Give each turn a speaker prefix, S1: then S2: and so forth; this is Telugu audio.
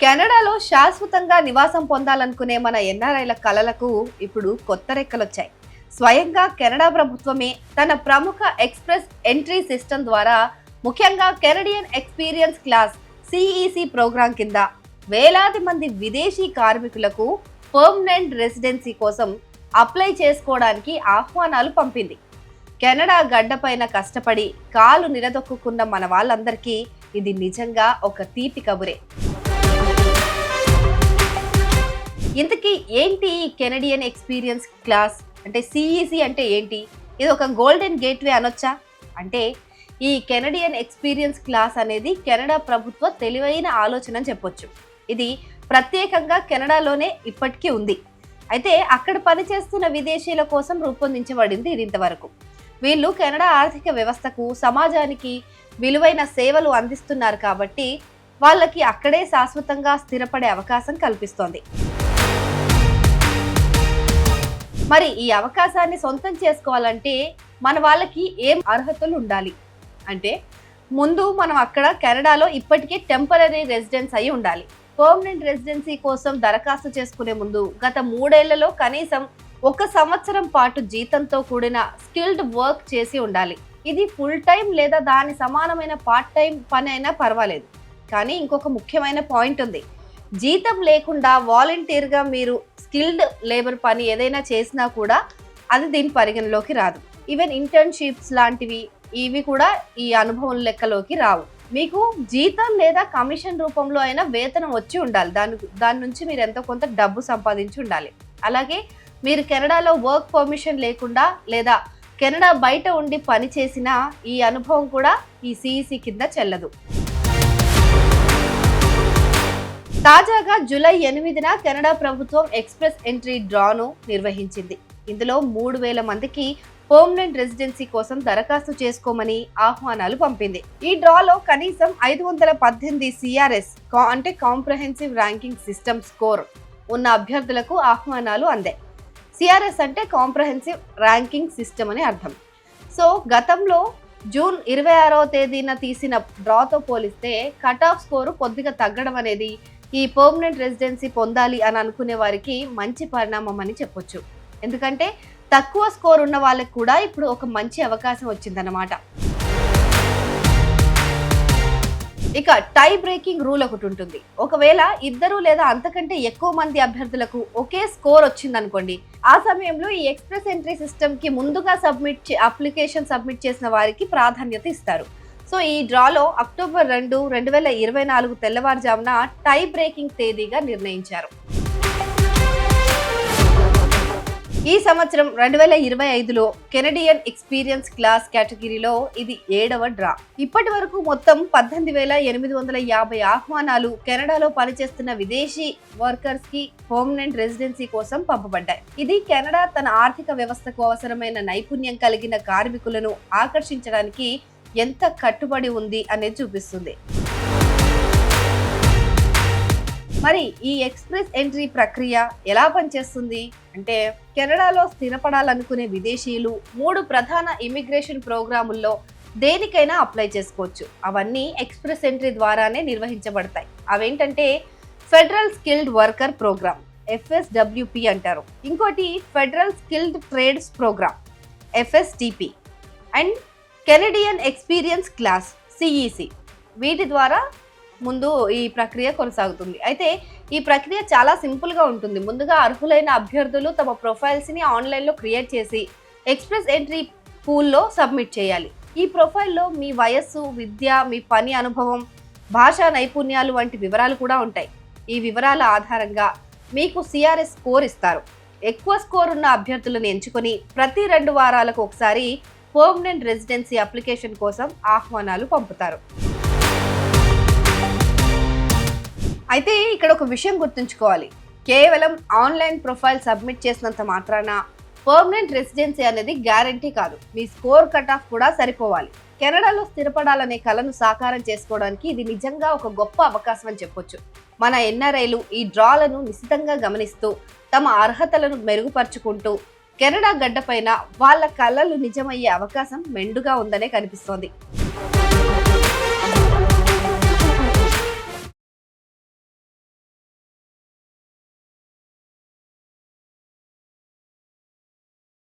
S1: కెనడాలో శాశ్వతంగా నివాసం పొందాలనుకునే మన ఎన్ఆర్ఐల కలలకు ఇప్పుడు కొత్త రెక్కలొచ్చాయి. స్వయంగా కెనడా ప్రభుత్వమే తన ప్రముఖ ఎక్స్ప్రెస్ ఎంట్రీ సిస్టమ్ ద్వారా ముఖ్యంగా Canadian experience class CEC program కింద వేలాది మంది విదేశీ కార్మికులకు పర్మనెంట్ రెసిడెన్సీ కోసం అప్లై చేసుకోవడానికి ఆహ్వానాలు పంపింది. కెనడా గడ్డపైన కష్టపడి కాలు నిలదొక్కున్న మన వాళ్ళందరికీ ఇది నిజంగా ఒక తీపి కబురే. ఇంతకీ ఏంటి ఈ కెనడియన్ ఎక్స్పీరియన్స్ క్లాస్ అంటే సిఈసి అంటే ఏంటి? ఇది ఒక గోల్డెన్ గేట్వే అనొచ్చా? అంటే ఈ కెనడియన్ ఎక్స్పీరియన్స్ క్లాస్ అనేది కెనడా ప్రభుత్వ తెలివైన ఆలోచన అని చెప్పొచ్చు. ఇది ప్రత్యేకంగా కెనడాలోనే ఇప్పటికీ ఉంది. అయితే అక్కడ పనిచేస్తున్న విదేశీయుల కోసం రూపొందించబడింది ఇది ఇంతవరకు. వీళ్ళు కెనడా ఆర్థిక వ్యవస్థకు సమాజానికి విలువైన సేవలు అందిస్తున్నారు కాబట్టి వాళ్ళకి అక్కడే శాశ్వతంగా స్థిరపడే అవకాశం కల్పిస్తోంది. మరి ఈ అవకాశాన్ని సొంతం చేసుకోవాలంటే మన వాళ్ళకి ఏం అర్హతలు ఉండాలి అంటే, ముందు మనం అక్కడ కెనడాలో ఇప్పటికే టెంపరరీ రెసిడెన్స్ అయి ఉండాలి. పర్మనెంట్ రెసిడెన్సీ కోసం దరఖాస్తు చేసుకునే ముందు గత 3 ఏళ్లలో కనీసం 1 సంవత్సరం పాటు జీతంతో కూడిన స్కిల్డ్ వర్క్ చేసి ఉండాలి. ఇది ఫుల్ టైం లేదా దాని సమానమైన పార్ట్ టైం పని అయినా పర్వాలేదు. కానీ ఇంకొక ముఖ్యమైన పాయింట్ ఉంది. జీతం లేకుండా వాలంటీర్గా మీరు స్కిల్డ్ లేబర్ పని ఏదైనా చేసినా కూడా అది దీని పరిగణలోకి రాదు. ఈవెన్ ఇంటర్న్షిప్స్ లాంటివి ఇవి కూడా ఈ అనుభవం లెక్కలోకి రావు. మీకు జీతం లేదా కమిషన్ రూపంలో అయినా వేతనం వచ్చి ఉండాలి. దాని నుంచి మీరు ఎంతో కొంత డబ్బు సంపాదించి ఉండాలి. అలాగే మీరు కెనడాలో వర్క్ పర్మిషన్ లేకుండా లేదా కెనడా బయట ఉండి పని చేసినా ఈ అనుభవం కూడా ఈ సిఈసి కింద చెల్లదు. తాజాగా జూలై 8న కెనడా ప్రభుత్వం ఎక్స్ప్రెస్ ఎంట్రీ డ్రాను నిర్వహించింది. ఇందులో 3000 మందికి పర్మనెంట్ రెసిడెన్సీ కోసం దరఖాస్తు చేసుకోమని ఆహ్వానాలు పంపింది. ఈ డ్రాలో కనీసం 518 సిఆర్ఎస్ అంటే కాంప్రహెన్సివ్ ర్యాంకింగ్ సిస్టమ్ స్కోర్ ఉన్న అభ్యర్థులకు ఆహ్వానాలు అందాయి. సిఆర్ఎస్ అంటే కాంప్రహెన్సివ్ ర్యాంకింగ్ సిస్టమ్ అని అర్థం. సో గతంలో జూన్ 26వ తేదీన తీసిన డ్రాతో పోలిస్తే కట్ ఆఫ్ స్కోరు కొద్దిగా తగ్గడం అనేది ఈ పర్మనెంట్ రెసిడెన్సీ పొందాలి అని అనుకునే వారికి మంచి పరిణామం అని చెప్పొచ్చు. ఎందుకంటే తక్కువ స్కోర్ ఉన్న వాళ్ళకి కూడా ఇప్పుడు ఒక మంచి అవకాశం వచ్చిందన్నమాట. ఇక టై బ్రేకింగ్ రూల్ ఒకటి ఉంటుంది. ఒకవేళ 2 లేదా అంతకంటే ఎక్కువ మంది అభ్యర్థులకు ఒకే స్కోర్ వచ్చిందనుకోండి, ఆ సమయంలో ఈ ఎక్స్ప్రెస్ ఎంట్రీ సిస్టమ్ కి ముందుగా అప్లికేషన్ సబ్మిట్ చేసిన వారికి ప్రాధాన్యత ఇస్తారు. సో ఈ డ్రాలో అక్టోబర్ 2, 2024 తెల్లవారుజామున టై బ్రేకింగ్ తేదీగా నిర్ణయించారు. ఈ సంవత్సరం 2025లో కెనడియన్ ఎక్స్పీరియన్స్ క్లాస్ కేటగిరీలో ఇది 7వ డ్రా. ఇప్పటి వరకు మొత్తం 18,850 ఆహ్వానాలు కెనడాలో పనిచేస్తున్న విదేశీ వర్కర్స్ కి పర్మనెంట్ రెసిడెన్సీ కోసం పంపబడ్డాయి. ఇది కెనడా తన ఆర్థిక వ్యవస్థకు అవసరమైన నైపుణ్యం కలిగిన కార్మికులను ఆకర్షించడానికి ఎంత కట్టుబడి ఉంది అనేది చూపిస్తుంది. మరి ఈ ఎక్స్ప్రెస్ ఎంట్రీ ప్రక్రియ ఎలా పనిచేస్తుంది అంటే, కెనడాలో స్థిరపడాలనుకునే విదేశీయులు 3 ప్రధాన ఇమిగ్రేషన్ ప్రోగ్రాముల్లో దేనికైనా అప్లై చేసుకోవచ్చు. అవన్నీ ఎక్స్ప్రెస్ ఎంట్రీ ద్వారానే నిర్వహించబడతాయి. అవేంటంటే federal skilled worker program FSWP అంటారు, ఇంకోటి federal skilled trades program FSTP and Canadian experience class CEC. వీటి ద్వారా ముందు ఈ ప్రక్రియ కొనసాగుతుంది. అయితే ఈ ప్రక్రియ చాలా సింపుల్గా ఉంటుంది. ముందుగా అర్హులైన అభ్యర్థులు తమ ప్రొఫైల్స్ని ఆన్లైన్లో క్రియేట్ చేసి ఎక్స్ప్రెస్ ఎంట్రీ పూల్లో సబ్మిట్ చేయాలి. ఈ ప్రొఫైల్లో మీ వయస్సు, విద్య, మీ పని అనుభవం, భాషా నైపుణ్యాలు వంటి వివరాలు కూడా ఉంటాయి. ఈ వివరాల ఆధారంగా మీకు సిఆర్ఎస్ స్కోర్ ఇస్తారు. ఎక్కువ స్కోర్ ఉన్న అభ్యర్థులను ఎంచుకొని ప్రతి 2 వారాలకు ఒకసారి పర్మనెంట్ రెసిడెన్సీ అప్లికేషన్ కోసం ఆహ్వానాలు పంపుతారు. అయితే ఇక్కడ ఒక విషయం గుర్తుంచుకోవాలి. కేవలం ఆన్లైన్ ప్రొఫైల్ సబ్మిట్ చేసినంత మాత్రాన పర్మనెంట్ రెసిడెన్సీ అనేది గ్యారంటీ కాదు. మీ స్కోర్ కట్ ఆఫ్ కూడా సరిపోవాలి. కెనడాలో స్థిరపడాలనే కలను సాకారం చేసుకోవడానికి ఇది నిజంగా ఒక గొప్ప అవకాశం అని చెప్పొచ్చు. మన ఎన్ఆర్ఐలు ఈ డ్రాలను నిశితంగా గమనిస్తూ తమ అర్హతలను మెరుగుపరుచుకుంటూ కెనడా గడ్డపైన వాళ్ళ కలలు నిజమయ్యే అవకాశం మెండుగా ఉందనే కనిపిస్తోంది.